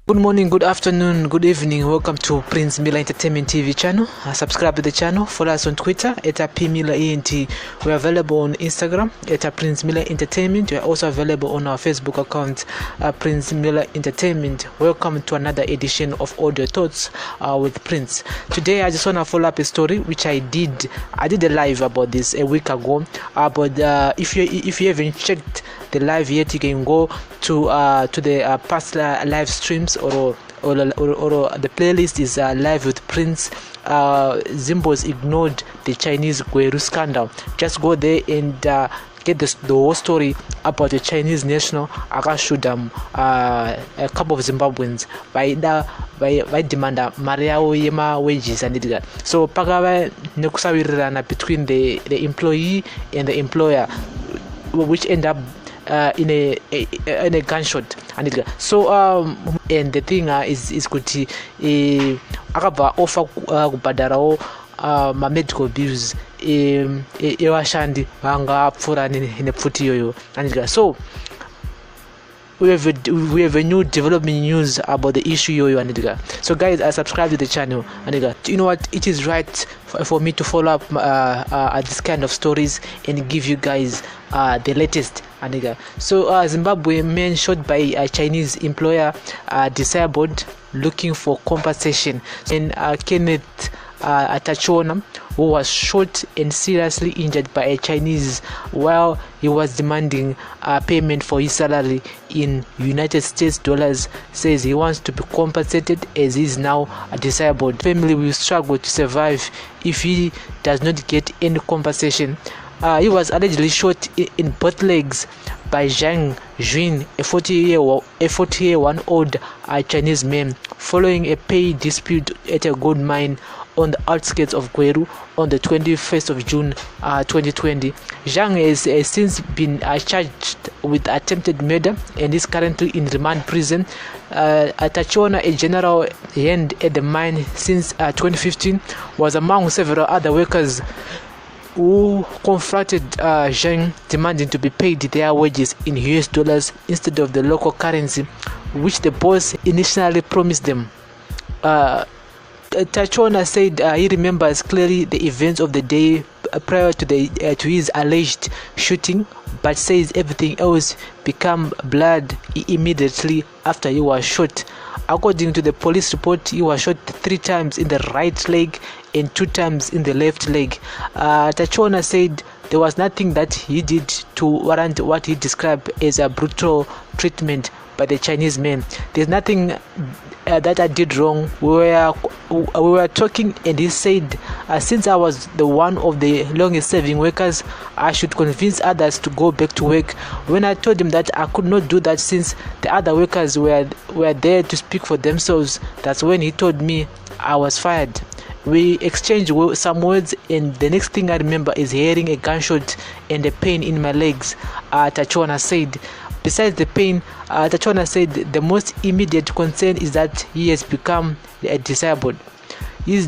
Good morning, good afternoon, good evening. Welcome to Prince Miller Entertainment TV channel. Subscribe to the channel. Follow us on Twitter at @PMillerENT. We're available on Instagram at Prince Miller Entertainment. We're also available on our Facebook account, Prince Miller Entertainment. Welcome to another edition of Audio Thoughts with Prince. Today, I just want to follow up a story which I did a live about this a week ago. But if you haven't checked the live yet, you can go to the past live streams or the playlist is live with Prince. Zimbo's ignored the Chinese Gweru scandal. Just go there and get the whole story about the Chinese national akashuda a couple of Zimbabweans by demanda Mario Yema wages and that. So pagava nekusawirirana between the employee and the employer, which end up in a gunshot and it. So and the thing is kuti akabva offer kubhadharawo ma medical bills evashandi vanga pfura nepfuti iyoyo and so we have a new development news about the issue yoyo and so guys, subscribe to the channel and you know what, it is right for me to follow up this kind of stories and give you guys the latest and so Zimbabwe man shot by a Chinese employer disabled looking for compensation. And Kenneth Atachona, who was shot and seriously injured by a Chinese while he was demanding payment for his salary in United States dollars, says he wants to be compensated as he is now disabled. Family will struggle to survive if he does not get any compensation. He was allegedly shot in both legs by Zhang Jun, a 41-year-old Chinese man, following a pay dispute at a gold mine on the outskirts of Gweru on the 21st of June 2020. Zhang has since been charged with attempted murder and is currently in remand prison. Atachona, a general hand at the mine since 2015, was among several other workers who confronted Zhang, demanding to be paid their wages in US dollars instead of the local currency, which the boss initially promised them. Tachona said he remembers clearly the events of the day prior to his alleged shooting, but says everything else became blurred immediately after he was shot. According to the police report, he was shot 3 times in the right leg and 2 times in the left leg. Tachona said there was nothing that he did to warrant what he described as a brutal treatment by the Chinese man. There's nothing that I did wrong. We were talking and he said, since I was the one of the longest serving workers, I should convince others to go back to work. When I told him that I could not do that since the other workers were there to speak for themselves, that's when he told me I was fired. We exchanged some words, and the next thing I remember is hearing a gunshot and a pain in my legs, Tachona said. Besides the pain, Tachona said the most immediate concern is that he has become disabled. His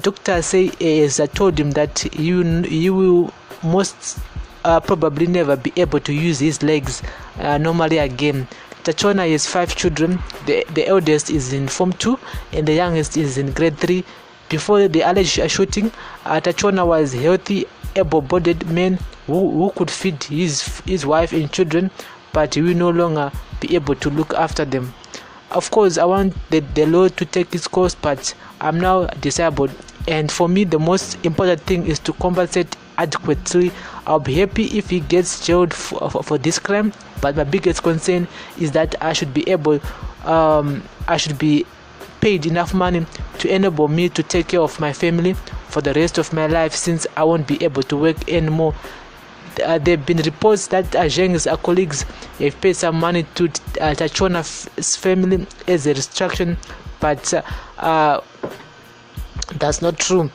doctor has told him that he will most probably never be able to use his legs normally again. Tachona has 5 children. The eldest is in Form 2 and the youngest is in Grade 3. Before the alleged shooting, Tachona was a healthy, able-bodied man who could feed his wife and children, but he will no longer be able to look after them. Of course, I want the law to take its course, but I'm now disabled, and for me the most important thing is to compensate adequately. I'll be happy if he gets jailed for this crime, but my biggest concern is that I should be paid enough money to enable me to take care of my family for the rest of my life, since I won't be able to work anymore. There have been reports that Zhang's colleagues have paid some money to Tachona's family as a restriction, but that's not true.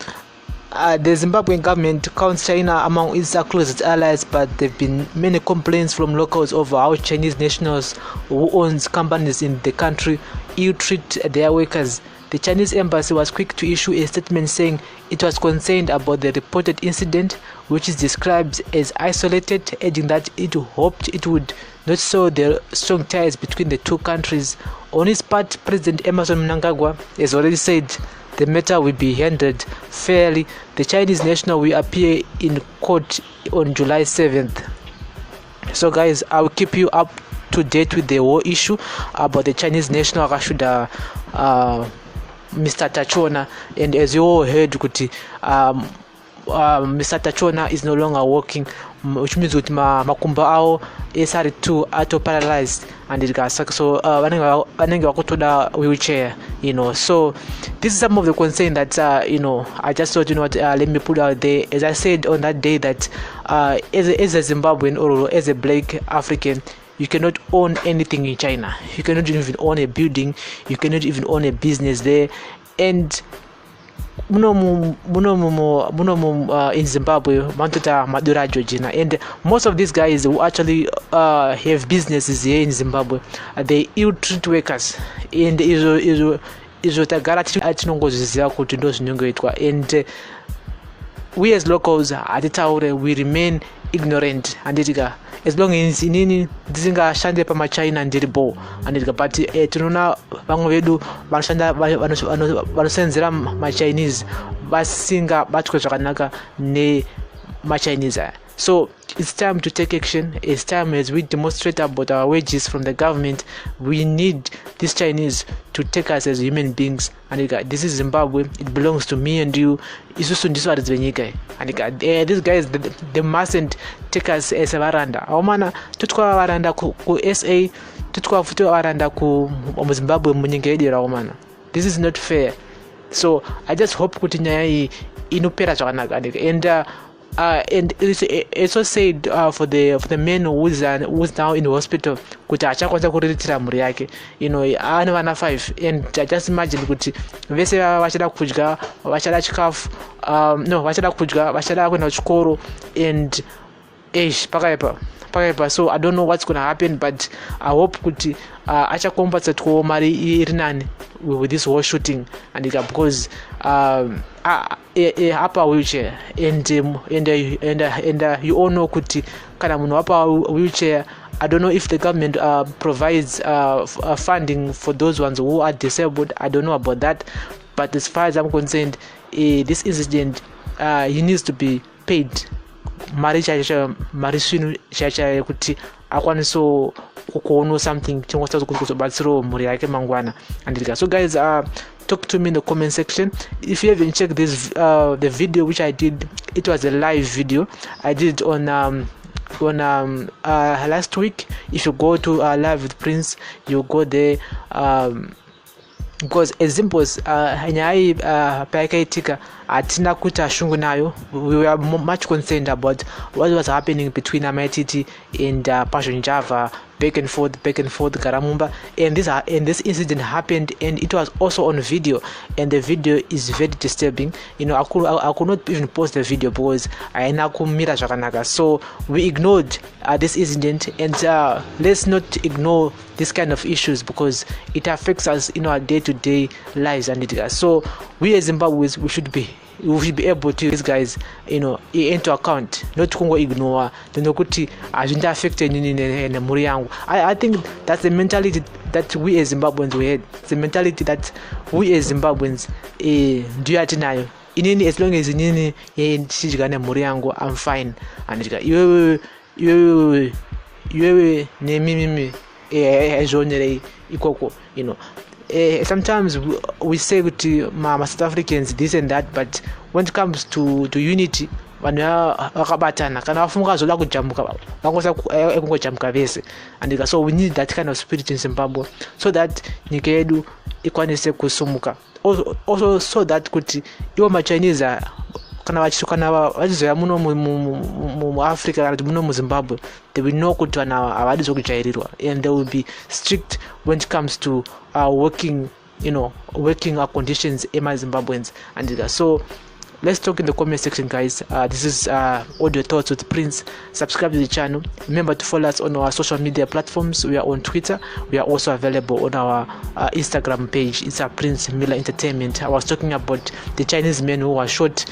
The Zimbabwean government counts China among its closest allies, but there have been many complaints from locals over how Chinese nationals who owns companies in the country ill-treat their workers. The Chinese embassy was quick to issue a statement saying it was concerned about the reported incident, which is described as isolated, adding that it hoped it would not sow the strong ties between the two countries. On his part, President Emerson Mnangagwa has already said the matter will be handled fairly. The Chinese national will appear in court on July 7th. So guys, I will keep you up to date with the whole issue about the Chinese national Rashuda Mr. Tachona. And as you all heard, Mr. Tachona is no longer working, which means with makumba ao SR2 auto paralyzed and it got stuck. So wanenge wheelchair, so this is some of the concern that I just thought, let me put out there. As I said on that day, that as a Zimbabwean or as a black African, you cannot own anything in China. You cannot even own a building. You cannot even own a business there. And in Zimbabwe, Madura Georgina, and most of these guys who actually have businesses here in Zimbabwe, they ill-treat workers, and and we as locals we remain ignorant, and as long as inini dzingashande pamachina ndiribo andika, but tinoona vamwe vedu vanosenzera machinese vasingabatwe zvakanaka nemachinese. So it's time to take action. It's time, as we demonstrate about our wages from the government, we need these Chinese to take us as human beings. And this is Zimbabwe, it belongs to me and you. And these guys, they mustn't take us as a varanda. Aumana tutwa varanda ku SA, tutwa futu varanda ku Zimbabwe munyenge yedu raumana. This is not fair. So I just hope kuti nyaya inopera zvakanaka. And it's also said for the man who's now in the hospital kuti achakwanisa kuriritira mhuri yake, ana vana 5, and I just imagine kuti vese vachada kudya, vachada chikafu, vachada kudya, vachada kuenda kuchikoro, and pakaipa. So I don't know what's gonna happen, but I hope kuti achakompensatwa mari iri nani with this whole shooting, and because apa wheelchair, and you all know kuti kana munhu apa wheelchair, I don't know if the government provides funding for those ones who are disabled. I don't know about that, but as far as I'm concerned, this incident he needs to be paid mari swinu chacha kuti akwaniso kuono something chingota kuzobatsiro mhuri yake mangwana. And so guys, talk to me in the comment section. If you haven't checked this the video which I did, it was a live video I did on last week. If you go to Live with Prince, you go there, because as simple as nyaya paikaitika atina kuita shungu nayo. We were much concerned about what was happening between Amaititi and Passion Java, back and forth Karamumba, and this incident happened, and it was also on video, and the video is very disturbing. I could not even post the video because I nakumira zvakanaka. So we ignored this incident, and let's not ignore this kind of issues because it affects us in our day-to-day lives. And so we as Zimbabweans, we should be able to these guys into account, not to ignore kuti azvinda affect nini mhuri yangu. I think that's the mentality that we as Zimbabweans we had, the mentality that we as Zimbabweans ndiyo atinayo inini, as long as inini ndichidya nemhuri yangu I'm fine. And iwewe nemimi ezvonere ikoko. Sometimes we say kuti South Africans this and that, but when it comes to unity, vanhu vakabatana, kana vafunga zoda kujambuka vangosa ekungojambuka vese. And so we need that kind of spirit in Zimbabwe, so that nyika yedu ikwanise kusumuka, also so that kuti iwo machinese kana vachizoya muno muAfrica kana muno muZimbabwe, they will know kuti vanhu havadi zvokujairirwa, and they will be strict when it comes to working conditions ema-Zimbabweans. And so let's talk in the comment section, guys. This is Audio Thoughts with Prince. Subscribe to the channel. Remember to follow us on our social media platforms. We are on Twitter. We are also available on our Instagram page. It's Prince Miller Entertainment. I was talking about the Chinese men who were shot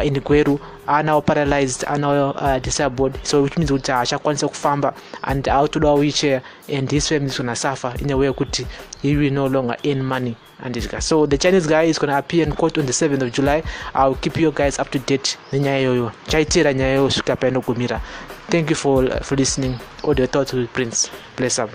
in Gweru now paralyzed, now disabled, so which means kuti achakwanisa kufamba and autoda wheelchair, and his family is gonna suffer in a way kuti he will no longer earn money. And this guy, so the Chinese guy is gonna appear in court on the 7th of July. I'll keep you guys up to date. Thank you for listening. All the thoughts with Prince. Bless up.